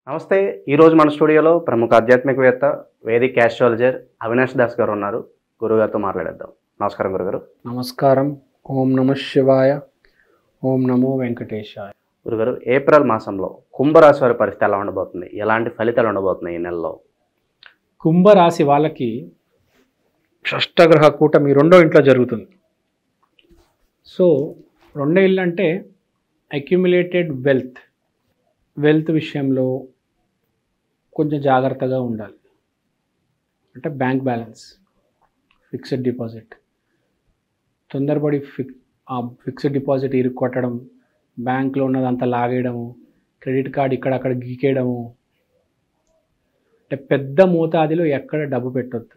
నమస్తే. ఈరోజు మన స్టూడియోలో ప్రముఖ ఆధ్యాత్మికవేత్త వేదిక్ ఆస్ట్రాలజర్ అవినాష్ దాస్ గారు ఉన్నారు. గురుగారితో మాట్లాడేద్దాం. నమస్కారం గురుగారు. నమస్కారం. ఓం నమ శివాయ. ఓం నమో వెంకటేశాయ. గురుగారు, ఏప్రిల్ మాసంలో కుంభరాశి వారి పరిస్థితి ఎలా ఉండబోతుంది? ఎలాంటి ఫలితాలు ఉండబోతున్నాయి ఈ నెలలో? కుంభరాశి వాళ్ళకి షష్టగ్రహ కూటమి రెండో ఇంట్లో జరుగుతుంది. సో రెండో ఇల్లు అంటే అక్యుములేటెడ్ వెల్త్ విషయంలో కొంచెం జాగ్రత్తగా ఉండాలి. అంటే బ్యాంక్ బ్యాలెన్స్, ఫిక్స్డ్ డిపాజిట్, తొందరపడి ఫిక్స్డ్ డిపాజిట్ ఇరుక్కొట్టడం, బ్యాంక్లో ఉన్నదంతా లాగేయడము, క్రెడిట్ కార్డు ఇక్కడక్కడ గీకేయడము, అంటే పెద్ద మోతాదిలో ఎక్కడ డబ్బు పెట్టొద్దు.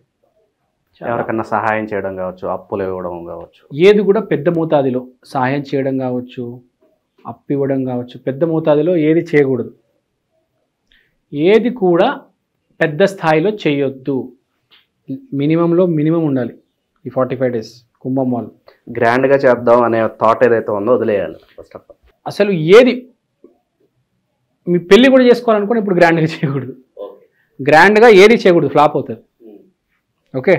ఎవరికన్నా సహాయం చేయడం కావచ్చు, అప్పులు ఇవ్వడం కావచ్చు, ఏది కూడా పెద్ద మోతాదిలో సహాయం చేయడం కావచ్చు, అప్పు ఇవ్వడం కావచ్చు, పెద్ద మోతాదిలో ఏది చేయకూడదు. ఏది కూడా పెద్ద స్థాయిలో చేయొద్దు. మినిమం ఉండాలి ఈ 45 days కుంభం వాళ్ళు. గ్రాండ్గా చేద్దాం అనే థాట్ ఏదైతే ఉందో వదిలేయాలి ఫస్ట్ ఆఫ్ ఆల్. అసలు ఏది మీ పెళ్ళి కూడా చేసుకోవాలనుకుని ఇప్పుడు గ్రాండ్గా చేయకూడదు. గ్రాండ్గా ఏది చేయకూడదు, ఫ్లాప్ అవుతుంది. ఓకే,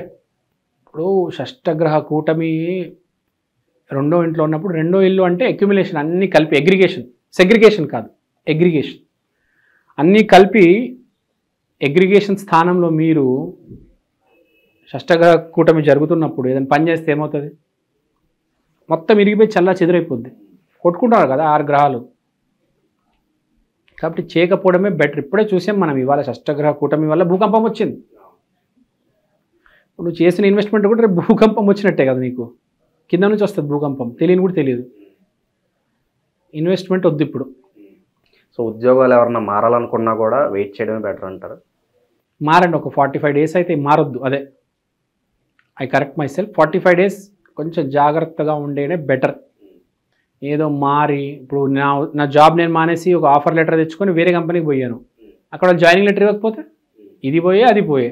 ఇప్పుడు షష్టగ్రహ కూటమి రెండో ఇంట్లో ఉన్నప్పుడు, రెండో ఇల్లు అంటే అక్యుములేషన్, అన్నీ కలిపి సెగ్రిగేషన్ కాదు, అగ్రిగేషన్ అన్నీ కలిపి అగ్రిగేషన్ స్థానంలో మీరు షష్టగ్రహ కూటమి జరుగుతున్నప్పుడు ఏదైనా పని చేస్తే ఏమవుతుంది? మొత్తం ఇరిగిపోయి చల్లా చెదిరైపోద్ది. కొట్టుకుంటారు కదా 6 గ్రహాలు. కాబట్టి చేయకపోవడమే బెటర్. ఇప్పుడే చూసాం మనం, ఇవాళ షష్టగ్రహ కూటమి వల్ల భూకంపం వచ్చింది. నువ్వు చేసిన ఇన్వెస్ట్మెంట్ కూడా రేపు భూకంపం వచ్చినట్టే కదా, నీకు కింద నుంచి వస్తుంది భూకంపం, తెలియని కూడా తెలియదు. ఇన్వెస్ట్మెంట్ వద్దు ఇప్పుడు. సో ఉద్యోగాలు ఎవరన్నా మారాలనుకున్నా కూడా వెయిట్ చేయడమే బెటర్ అంటారు. మారండి, ఒక 45 days అయితే మారొద్దు. అదే I correct my self, 45 days కొంచెం జాగ్రత్తగా ఉండేనే బెటర్. ఏదో మారి ఇప్పుడు నా జాబ్ నేను మానేసి ఒక ఆఫర్ లెటర్ తెచ్చుకొని వేరే కంపెనీకి పోయాను, అక్కడ జాయినింగ్ లెటర్ ఇవ్వకపోతే ఇది పోయే అది పోయే.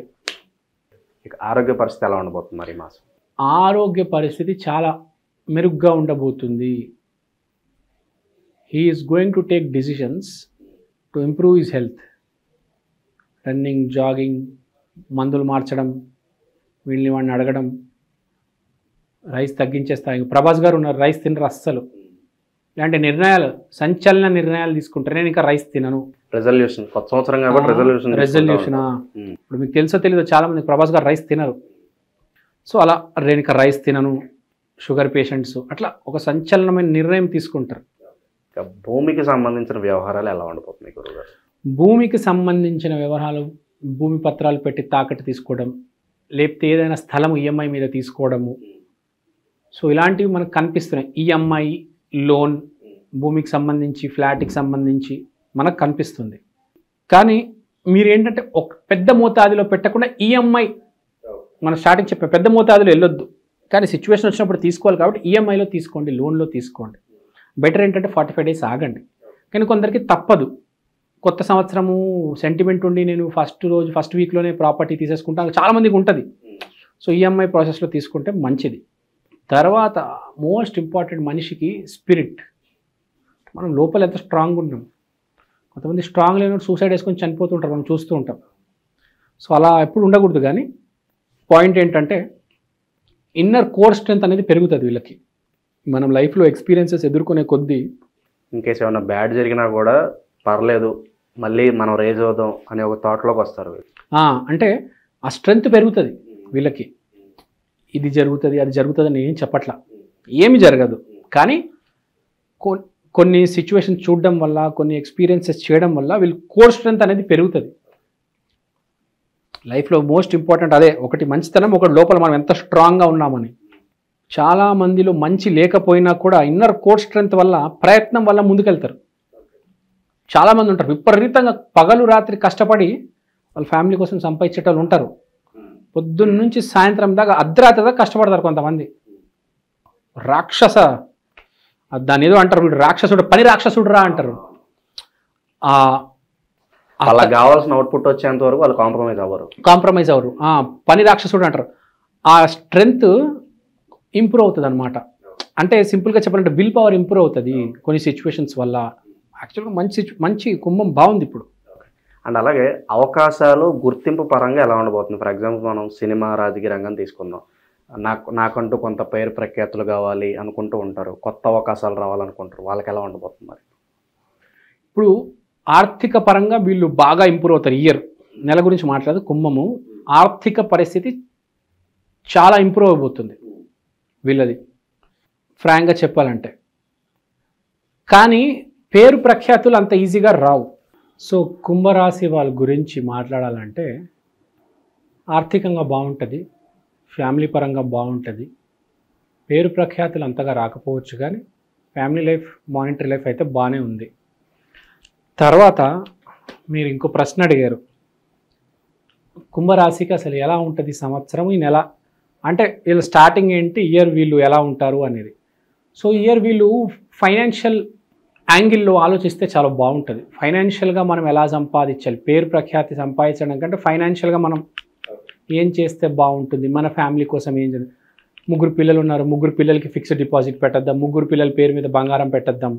ఇక ఆరోగ్య పరిస్థితి ఎలా ఉండబోతుంది మరి ఈ మాసం? ఆరోగ్య పరిస్థితి చాలా మెరుగ్గా ఉండబోతుంది. He is going to take decisions to improve his health. Running, jogging, మందులు మార్చడం, వీళ్ళని వాడిని అడగడం, రైస్ తగ్గించేస్తాయి. ప్రభాస్ గారు ఉన్నారు, రైస్ తినరు అస్సలు. ఇలాంటి నిర్ణయాలు, సంచలన నిర్ణయాలు తీసుకుంటారు. నేను ఇంకా రైస్ తినను. రెజల్యూషన్, కొత్త సంవత్సరం కాబట్టి రెజల్యూషన్ ఇప్పుడు మీకు తెలుసో తెలీదో, చాలా మంది ప్రభాస్ గారు రైస్ తినరు. సో అలా నేను ఇంకా రైస్ తినను, షుగర్ పేషెంట్స్ అట్లా ఒక సంచలనమైన నిర్ణయం తీసుకుంటారు. భూమికి సంబంధించిన వ్యవహారాలు ఎలా ఉండబోతున్నాయి గురుగారు? భూమికి సంబంధించిన వ్యవహారాలు, భూమి పత్రాలు పెట్టి తాకట్టు తీసుకోవడం, లేకపోతే ఏదైనా స్థలం ఈఎంఐ మీద తీసుకోవడము, సో ఇలాంటివి మనకు కనిపిస్తున్నాయి. ఈఎంఐ, లోన్, భూమికి సంబంధించి, ఫ్లాట్కి సంబంధించి మనకు కనిపిస్తుంది. కానీ మీరేంటంటే ఒక పెద్ద మోతాదిలో పెట్టకుండా ఈఎంఐ, మనం స్టార్టింగ్ చెప్పే పెద్ద మోతాదులో వెళ్ళొద్దు. కానీ సిచ్యువేషన్ వచ్చినప్పుడు తీసుకోవాలి కాబట్టి ఈఎంఐలో తీసుకోండి, లోన్లో తీసుకోండి. బెటర్ ఏంటంటే 45 days ఆగండి. కానీ కొందరికి తప్పదు. కొత్త సంవత్సరము సెంటిమెంట్ ఉండి నేను ఫస్ట్ వీక్లోనే ప్రాపర్టీ తీసేసుకుంటాను, చాలామందికి ఉంటుంది. సో ఈఎంఐ ప్రాసెస్లో తీసుకుంటే మంచిది. తర్వాత మోస్ట్ ఇంపార్టెంట్ మనిషికి స్పిరిట్. మనం లోపల ఎంత స్ట్రాంగ్ ఉంటాం. కొంతమంది స్ట్రాంగ్ లేనప్పుడు సూసైడ్ వేసుకొని చనిపోతుంటారు, మనం చూస్తూ ఉంటాం. సో అలా ఎప్పుడు ఉండకూడదు. కానీ పాయింట్ ఏంటంటే ఇన్నర్ కోర్ స్ట్రెంత్ అనేది పెరుగుతుంది వీళ్ళకి. మనం లైఫ్లో ఎక్స్పీరియన్సెస్ ఎదుర్కొనే కొద్దీ, ఇన్కేస్ ఏమైనా బ్యాడ్ జరిగినా కూడా పర్లేదు, మళ్ళీ మనం రేజ్ అవుదాం అనే ఒక థాట్లోకి వస్తారు. అంటే ఆ స్ట్రెంత్ పెరుగుతుంది వీళ్ళకి. ఇది జరుగుతుంది, అది జరుగుతుంది అని ఏం చెప్పట్లా, ఏమి జరగదు. కానీ కొన్ని సిచ్యువేషన్ చూడడం వల్ల, కొన్ని ఎక్స్పీరియన్సెస్ చేయడం వల్ల వీళ్ళు కోర్ స్ట్రెంత్ అనేది పెరుగుతుంది. లైఫ్లో మోస్ట్ ఇంపార్టెంట్ అదే. ఒకటి మంచితనం, ఒకటి లోపల మనం ఎంత స్ట్రాంగ్గా ఉన్నామని. చాలా మందిలో మంచి లేకపోయినా కూడా ఇన్నర్ కోర్ స్ట్రెంత్ వల్ల, ప్రయత్నం వల్ల ముందుకెళ్తారు. చాలామంది ఉంటారు విపరీతంగా పగలు రాత్రి కష్టపడి వాళ్ళ ఫ్యామిలీ కోసం సంపాదించేటోళ్ళు ఉంటారు. పొద్దున్న నుంచి సాయంత్రం దాకా, అర్ధరాత్రి దాకా కష్టపడతారు కొంతమంది. రాక్షస, దాన్ని ఏదో అంటారు, వీడు రాక్షసుడు, పని రాక్షసుడు రా అంటారు. వాళ్ళకి కావాల్సిన అవుట్పుట్ వచ్చేంత వరకు వాళ్ళు కాంప్రమైజ్ అవ్వరు. పని రాక్షసుడు అంటారు. ఆ స్ట్రెంగ్త్ ఇంప్రూవ్ అవుతుంది అనమాట. అంటే సింపుల్గా చెప్పాలంటే విల్ పవర్ ఇంప్రూవ్ అవుతుంది కొన్ని సిచ్యువేషన్స్ వల్ల. యాక్చువల్గా మంచి కుంభం బాగుంది ఇప్పుడు. అండ్ అలాగే అవకాశాలు గుర్తింపు పరంగా ఎలా ఉండబోతుంది? ఫర్ ఎగ్జాంపుల్ మనం సినిమా రాజకీయ రంగం తీసుకుందాం. నాకంటూ కొంత పేరు ప్రఖ్యాతులు కావాలి అనుకుంటూ ఉంటారు, కొత్త అవకాశాలు రావాలనుకుంటారు. వాళ్ళకి ఎలా ఉండబోతుంది మరి? ఇప్పుడు ఆర్థిక పరంగా వీళ్ళు బాగా ఇంప్రూవ్ అవుతారు. ఇయర్ నెల గురించి మాట్లాడదు, కుంభము ఆర్థిక పరిస్థితి చాలా ఇంప్రూవ్ అయిపోతుంది వీళ్ళది, ఫ్రాంక్గా చెప్పాలంటే. కానీ పేరు ప్రఖ్యాతులు అంత ఈజీగా రావు. సో కుంభరాశి వాళ్ళ గురించి మాట్లాడాలంటే ఆర్థికంగా బాగుంటుంది, ఫ్యామిలీ పరంగా బాగుంటుంది, పేరు ప్రఖ్యాతులు అంతగా రాకపోవచ్చు, కానీ ఫ్యామిలీ లైఫ్, మానిటరీ లైఫ్ అయితే బాగానే ఉంది. తర్వాత మీరు ఇంకో ప్రశ్న అడిగారు, కుంభరాశికి అసలు ఎలా ఉంటుంది సంవత్సరం, ఈ నెల అంటే వీళ్ళు స్టార్టింగ్ ఏంటి, ఇయర్ వీళ్ళు ఎలా ఉంటారు అనేది. సో ఇయర్ వీళ్ళు ఫైనాన్షియల్ యాంగిల్లో ఆలోచిస్తే చాలా బాగుంటుంది. ఫైనాన్షియల్గా మనం ఎలా సంపాదించాలి, పేరు ప్రఖ్యాతి సంపాదించడం కంటే ఫైనాన్షియల్గా మనం ఏం చేస్తే బాగుంటుంది, మన ఫ్యామిలీ కోసం ఏం చేయాలి. 3 పిల్లలు ఉన్నారు, 3 పిల్లలకి ఫిక్స్డ్ డిపాజిట్ పెట్టద్దాం, 3 పిల్లల పేరు మీద బంగారం పెట్టద్దాం,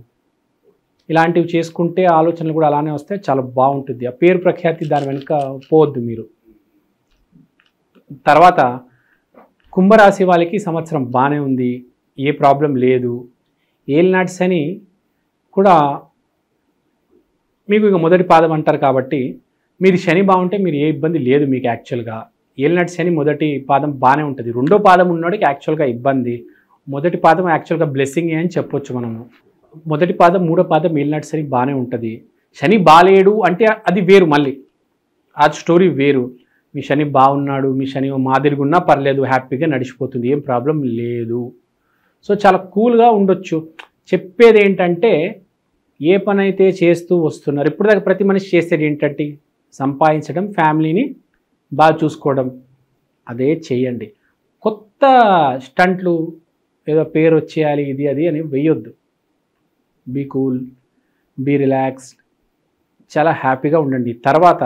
ఇలాంటివి చేసుకుంటే ఆలోచనలు కూడా అలానే వస్తే చాలా బాగుంటుంది. ఆ పేరు ప్రఖ్యాతి దాని వెనుక పోవద్దు మీరు. తర్వాత కుంభరాశి వాళ్ళకి సంవత్సరం బాగానే ఉంది, ఏ ప్రాబ్లం లేదు. ఏలినాటి శని కూడా మీకు ఇక మొదటి పాదం అంటారు కాబట్టి మీరు శని బాగుంటే మీరు ఏ ఇబ్బంది లేదు మీకు. యాక్చువల్గా ఏలినాటి శని మొదటి పాదం బాగానే ఉంటుంది, రెండో పాదం ఉన్నోడికి యాక్చువల్గా ఇబ్బంది, మొదటి పాదం యాక్చువల్గా బ్లెస్సింగ్ అని చెప్పొచ్చు మనము. మొదటి పాదం, మూడో పాదం ఏలినాటి శని బాగానే ఉంటుంది. శని బాలేడు అంటే అది వేరు, మళ్ళీ ఆ స్టోరీ వేరు. మీ శని బాగున్నాడు, మీ శని మాదిరిగా ఉన్నా పర్లేదు, హ్యాపీగా నడిచిపోతుంది, ఏం ప్రాబ్లం లేదు. సో చాలా కూల్గా ఉండొచ్చు. చెప్పేది ఏంటంటే ఏ పని అయితే చేస్తూ వస్తున్నారు ఇప్పుడు దాకా ప్రతి మనిషి చేసేది ఏంటంటే సంపాదించడం, ఫ్యామిలీని బాగా చూసుకోవడం, అదే చేయండి. కొత్త స్టంట్లు ఏదో పేరు వచ్చేయాలి ఇది అది అని వేయొద్దు. బీ కూల్, బీ రిలాక్స్డ్, చాలా హ్యాపీగా ఉండండి. తర్వాత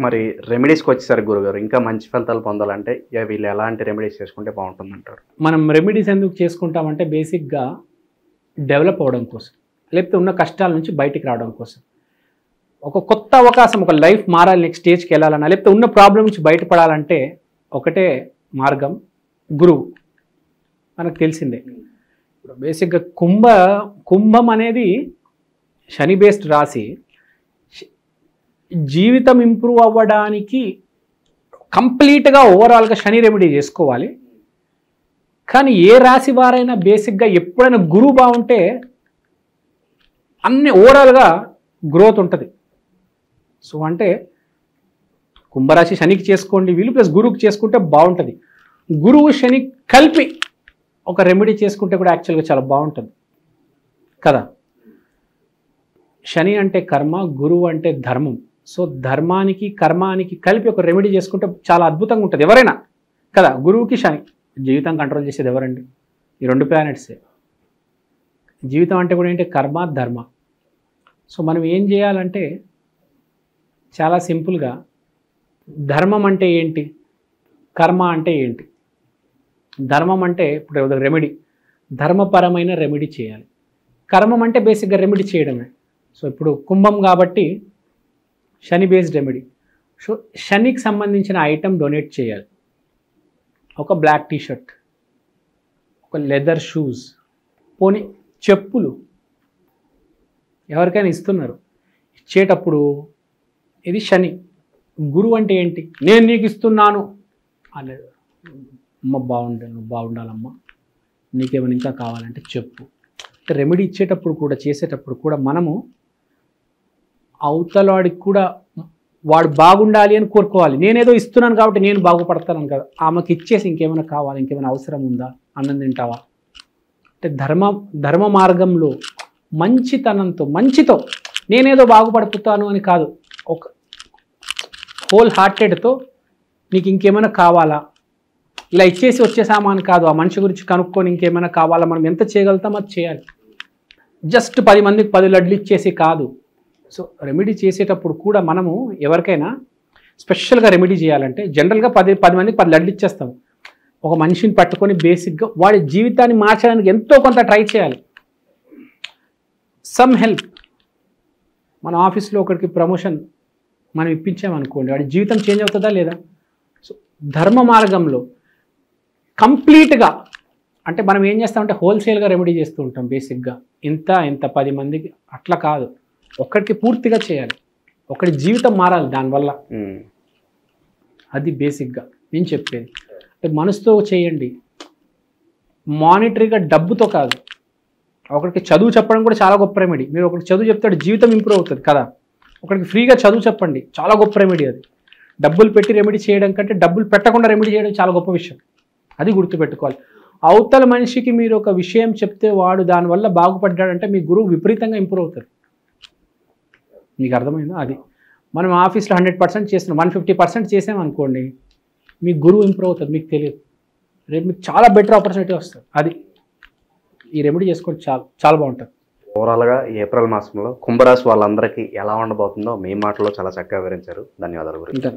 మరి రెమెడీస్కి వచ్చేసరికి గురుగారు ఇంకా మంచి ఫలితాలు పొందాలంటే వీళ్ళు ఎలాంటి రెమెడీస్ చేసుకుంటే బాగుంటుంది అంటారు? మనం రెమెడీస్ ఎందుకు చేసుకుంటామంటే బేసిక్గా డెవలప్ అవ్వడం కోసం, లేకపోతే ఉన్న కష్టాల నుంచి బయటికి రావడం కోసం. ఒక కొత్త అవకాశం, ఒక లైఫ్ మారాలి, నెక్స్ట్ స్టేజ్కి వెళ్ళాలన్నా, లేకపోతే ఉన్న ప్రాబ్లం నుంచి బయటపడాలంటే ఒకటే మార్గం, గురువు. మనకు తెలిసిందే. ఇప్పుడు బేసిక్గా కుంభం అనేది శని బేస్డ్ రాశి. జీవితం ఇంప్రూవ్ అవ్వడానికి కంప్లీట్గా ఓవరాల్గా శని రెమెడీ చేసుకోవాలి. కానీ ఏ రాశి వారైనా బేసిక్గా ఎప్పుడైనా గురువు బాగుంటే అన్ని ఓవరాల్గా గ్రోత్ ఉంటుంది. సో అంటే కుంభరాశి శనికి చేసుకోండి వీళ్ళు, ప్లస్ గురువుకి చేసుకుంటే బాగుంటుంది. గురువు శని కలిపి ఒక రెమెడీ చేసుకుంటే కూడా యాక్చువల్గా చాలా బాగుంటుంది కదా. శని అంటే కర్మ, గురువు అంటే ధర్మం. సో ధర్మానికి కర్మానికి కలిపి ఒక రెమెడీ చేసుకుంటే చాలా అద్భుతంగా ఉంటుంది ఎవరైనా కదా. గురువుకి శని, జీవితం కంట్రోల్ చేసేది ఎవరండి? ఈ 2 ప్లానెట్సే. జీవితం అంటే కూడా ఏంటి? కర్మ, ధర్మ. సో మనం ఏం చేయాలంటే చాలా సింపుల్గా, ధర్మం అంటే ఏంటి, కర్మ అంటే ఏంటి. ధర్మం అంటే ఇప్పుడు రెమెడీ, ధర్మపరమైన రెమెడీ చేయాలి. కర్మం అంటే బేసిక్గా రెమెడీ చేయడమే. సో ఇప్పుడు కుంభం కాబట్టి శని బేస్డ్ రెమెడీ. సో శనికి సంబంధించిన ఐటమ్ డొనేట్ చేయాలి. ఒక బ్లాక్ టీషర్ట్, ఒక లెదర్ షూస్, పోనీ చెప్పులు ఎవరికైనా ఇస్తున్నారు, ఇచ్చేటప్పుడు ఇది శని. గురువు అంటే ఏంటి? నేను నీకు ఇస్తున్నాను అనేది. అమ్మ బాగుండాలమ్మా, నీకేమైనా ఇంకా కావాలంటే చెప్పు. రెమెడీ ఇచ్చేటప్పుడు కూడా, చేసేటప్పుడు కూడా మనము అవతలవాడికి కూడా వాడు బాగుండాలి అని కోరుకోవాలి. నేనేదో ఇస్తున్నాను కాబట్టి నేను బాగుపడతాను కదా. ఆమెకి ఇచ్చేసి ఇంకేమైనా కావాలి, ఇంకేమైనా అవసరం ఉందా, అన్నం తింటావా అంటే ధర్మ మార్గంలో మంచితనంతో, మంచితో నేనేదో బాగుపడిపోతాను అని కాదు, ఒక హోల్ హార్టెడ్తో నీకు ఇంకేమైనా కావాలా, ఇలా ఇచ్చేసి వచ్చేసామని కాదు, ఆ మనిషి గురించి కనుక్కొని ఇంకేమైనా కావాలా, మనం ఎంత చేయగలుగుతామో అది చేయాలి. జస్ట్ 10 మందికి 10 లడ్లు ఇచ్చేసి కాదు. సో రెమెడీ చేసేటప్పుడు కూడా మనము ఎవరికైనా స్పెషల్గా రెమెడీ చేయాలంటే జనరల్గా 10 మందికి 10 లడ్లు ఇచ్చేస్తాం. ఒక మనిషిని పట్టుకొని బేసిక్గా వాడి జీవితాన్ని మార్చడానికి ఎంతో కొంత ట్రై చేయాలి. Some help. మన ఆఫీస్లో ఒకరికి ప్రమోషన్ మనం ఇప్పించామనుకోండి వాడి జీవితం చేంజ్ అవుతుందా లేదా? సో ధర్మ మార్గంలో కంప్లీట్గా అంటే మనం ఏం చేస్తామంటే హోల్సేల్గా రెమెడీ చేస్తూ ఉంటాం బేసిక్గా, ఇంత 10 మందికి అట్లా కాదు, ఒక్కడికి పూర్తిగా చేయాలి, ఒకటి జీవితం మారాలి దానివల్ల. అది బేసిక్గా నేను చెప్పేది. అంటే మనసుతో చేయండి, మానిటరీగా డబ్బుతో కాదు. ఒకరికి చదువు చెప్పడం కూడా చాలా గొప్ప రెమెడీ. మీరు ఒకరికి చదువు చెప్తే జీవితం ఇంప్రూవ్ అవుతుంది కదా. ఒకరికి ఫ్రీగా చదువు చెప్పండి, చాలా గొప్ప రెమెడీ అది. డబ్బులు పెట్టి రెమెడీ చేయడం కంటే డబ్బులు పెట్టకుండా రెమెడీ చేయడం చాలా గొప్ప విషయం. అది గుర్తుపెట్టుకోవాలి. అవతల మనిషికి మీరు ఒక విషయం చెప్తే వాడు దానివల్ల బాగుపడ్డాడంటే మీ గురువు విపరీతంగా ఇంప్రూవ్ అవుతారు. మీకు అర్థమైందా? అది మనం ఆఫీస్లో 100% చేస్తున్నాం, 150% చేసామనుకోండి, మీ గురువు ఇంప్రూవ్ అవుతుంది, మీకు తెలియదు. రేపు మీకు చాలా బెటర్ ఆపర్చునిటీ వస్తుంది. అది ఈ రెమెడీ చేసుకోండి, చాలా బాగుంటుంది. ఓవరాల్గా ఏప్రిల్ మాసంలో కుంభరాశి వాళ్ళందరికీ ఎలా ఉండబోతుందో మీ మాటలో చాలా చక్కగా వివరించారు. ధన్యవాదాలు గురించి.